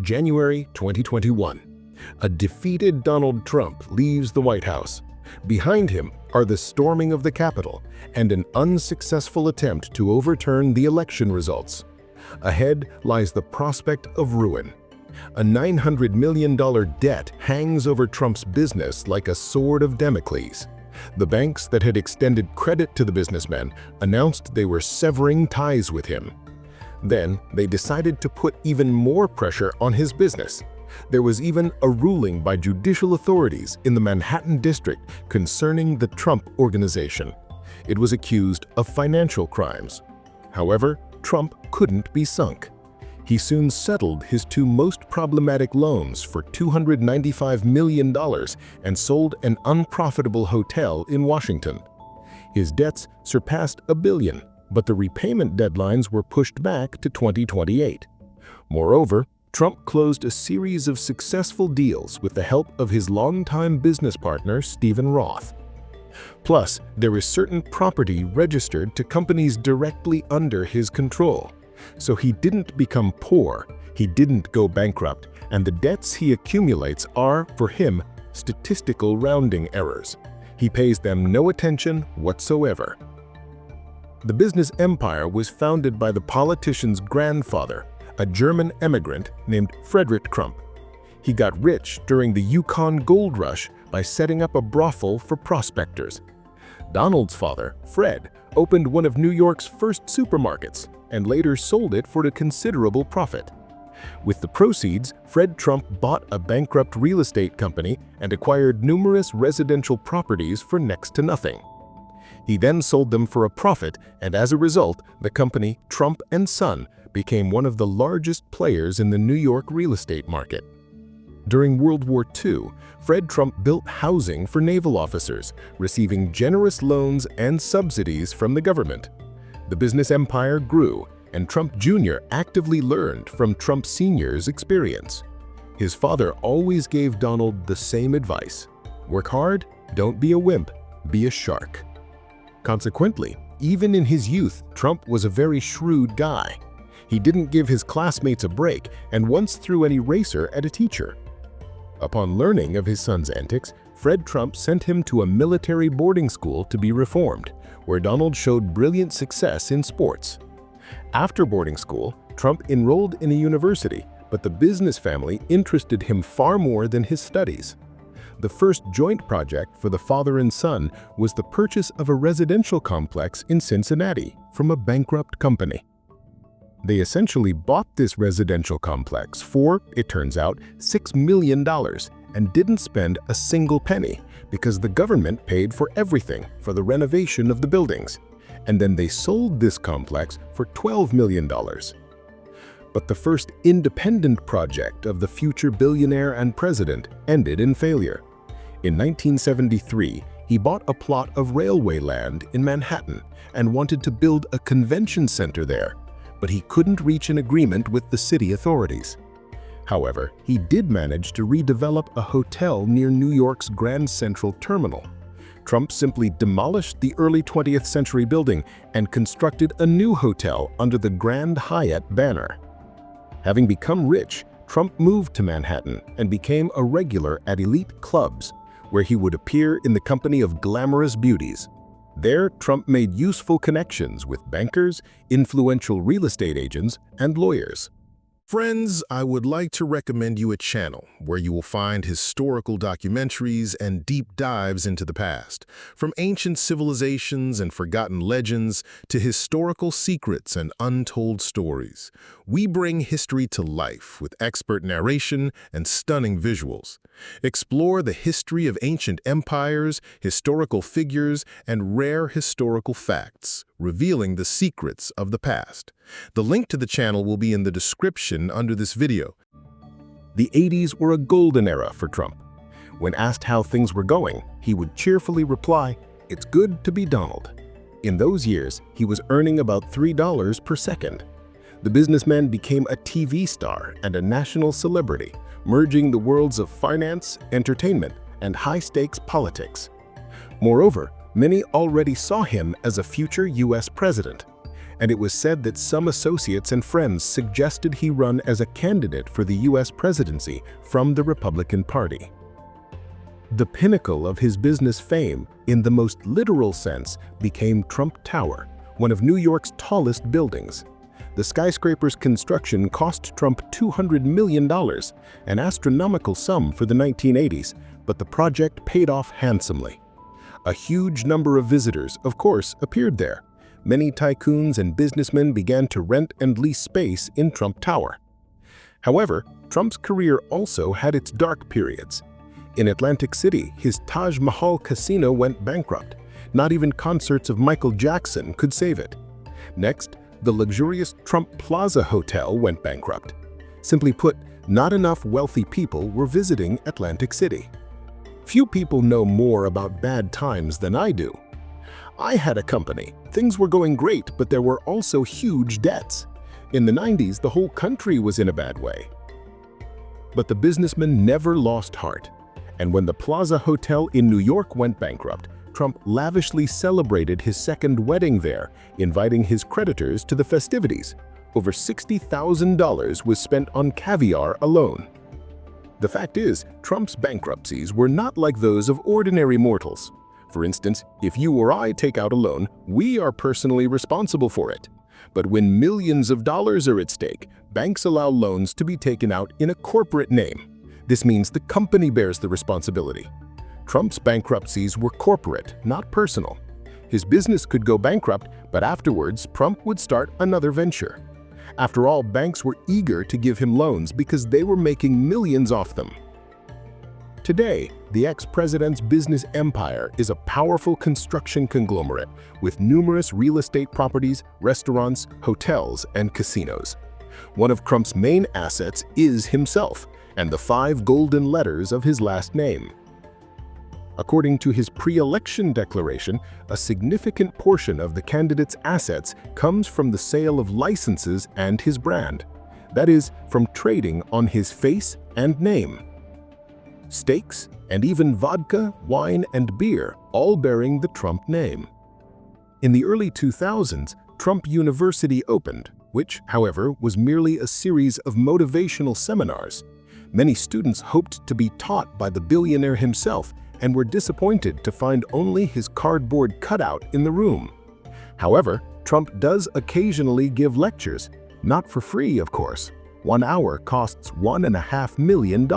January 2021. A defeated Donald Trump leaves the White House. Behind him are the storming of the Capitol and an unsuccessful attempt to overturn the election results. Ahead lies the prospect of ruin. A $900 million debt hangs over Trump's business like a sword of Damocles. The banks that had extended credit to the businessman announced they were severing ties with him. Then they decided to put even more pressure on his business. There was even a ruling by judicial authorities in the Manhattan district concerning the Trump Organization. It was accused of financial crimes. However, Trump couldn't be sunk. He soon settled his two most problematic loans for $295 million and sold an unprofitable hotel in Washington. His debts surpassed $1 billion, but the repayment deadlines were pushed back to 2028. Moreover, Trump closed a series of successful deals with the help of his longtime business partner, Stephen Roth. Plus, there is certain property registered to companies directly under his control. So he didn't become poor, he didn't go bankrupt, and the debts he accumulates are, for him, statistical rounding errors. He pays them no attention whatsoever. The business empire was founded by the politician's grandfather, a German immigrant named Frederick Trump. He got rich during the Yukon Gold Rush by setting up a brothel for prospectors. Donald's father, Fred, opened one of New York's first supermarkets and later sold it for a considerable profit. With the proceeds, Fred Trump bought a bankrupt real estate company and acquired numerous residential properties for next to nothing. He then sold them for a profit, and as a result, the company Trump & Son became one of the largest players in the New York real estate market. During World War II, Fred Trump built housing for naval officers, receiving generous loans and subsidies from the government. The business empire grew, and Trump Jr. actively learned from Trump Sr.'s experience. His father always gave Donald the same advice: work hard, don't be a wimp, be a shark. Consequently, even in his youth, Trump was a very shrewd guy. He didn't give his classmates a break and once threw an eraser at a teacher. Upon learning of his son's antics, Fred Trump sent him to a military boarding school to be reformed, where Donald showed brilliant success in sports. After boarding school, Trump enrolled in a university, but the business family interested him far more than his studies. The first joint project for the father and son was the purchase of a residential complex in Cincinnati from a bankrupt company. They essentially bought this residential complex for, it turns out, $6 million and didn't spend a single penny because the government paid for everything for the renovation of the buildings. And then they sold this complex for $12 million. But the first independent project of the future billionaire and president ended in failure. In 1973, he bought a plot of railway land in Manhattan and wanted to build a convention center there, but he couldn't reach an agreement with the city authorities. However, he did manage to redevelop a hotel near New York's Grand Central Terminal. Trump simply demolished the early 20th century building and constructed a new hotel under the Grand Hyatt banner. Having become rich, Trump moved to Manhattan and became a regular at elite clubs, where he would appear in the company of glamorous beauties. There, Trump made useful connections with bankers, influential real estate agents, and lawyers. Friends, I would like to recommend you a channel where you will find historical documentaries and deep dives into the past, from ancient civilizations and forgotten legends to historical secrets and untold stories. We bring history to life with expert narration and stunning visuals. Explore the history of ancient empires, historical figures, and rare historical facts, revealing the secrets of the past. The link to the channel will be in the description under this video. The 80s were a golden era for Trump. When asked how things were going, he would cheerfully reply, "It's good to be Donald." In those years, he was earning about $3 per second. The businessman became a TV star and a national celebrity, merging the worlds of finance, entertainment, and high-stakes politics. Moreover, many already saw him as a future U.S. president. and it was said that some associates and friends suggested he run as a candidate for the U.S. presidency from the Republican Party. The pinnacle of his business fame, in the most literal sense, became Trump Tower, one of New York's tallest buildings. The skyscraper's construction cost Trump $200 million, an astronomical sum for the 1980s, but the project paid off handsomely. A huge number of visitors, of course, appeared there. Many tycoons and businessmen began to rent and lease space in Trump Tower. However, Trump's career also had its dark periods. In Atlantic City, his Taj Mahal casino went bankrupt. Not even concerts of Michael Jackson could save it. Next, the luxurious Trump Plaza Hotel went bankrupt. Simply put, not enough wealthy people were visiting Atlantic City. Few people know more about bad times than I do. I had a company. Things were going great, but there were also huge debts. In the 90s, the whole country was in a bad way. But the businessman never lost heart. And when the Plaza Hotel in New York went bankrupt, Trump lavishly celebrated his second wedding there, inviting his creditors to the festivities. Over $60,000 was spent on caviar alone. The fact is, Trump's bankruptcies were not like those of ordinary mortals. For instance, if you or I take out a loan, we are personally responsible for it. But when millions of dollars are at stake, banks allow loans to be taken out in a corporate name. This means the company bears the responsibility. Trump's bankruptcies were corporate, not personal. His business could go bankrupt, but afterwards, Trump would start another venture. After all, banks were eager to give him loans because they were making millions off them. Today, the ex-president's business empire is a powerful construction conglomerate with numerous real estate properties, restaurants, hotels, and casinos. One of Trump's main assets is himself and the 5 golden letters of his last name. According to his pre-election declaration, a significant portion of the candidate's assets comes from the sale of licenses and his brand. That is, from trading on his face and name. Steaks, and even vodka, wine, and beer, all bearing the Trump name. In the early 2000s, Trump University opened, which, however, was merely a series of motivational seminars. Many students hoped to be taught by the billionaire himself and were disappointed to find only his cardboard cutout in the room. However, Trump does occasionally give lectures, not for free, of course. 1 hour costs $1.5 million.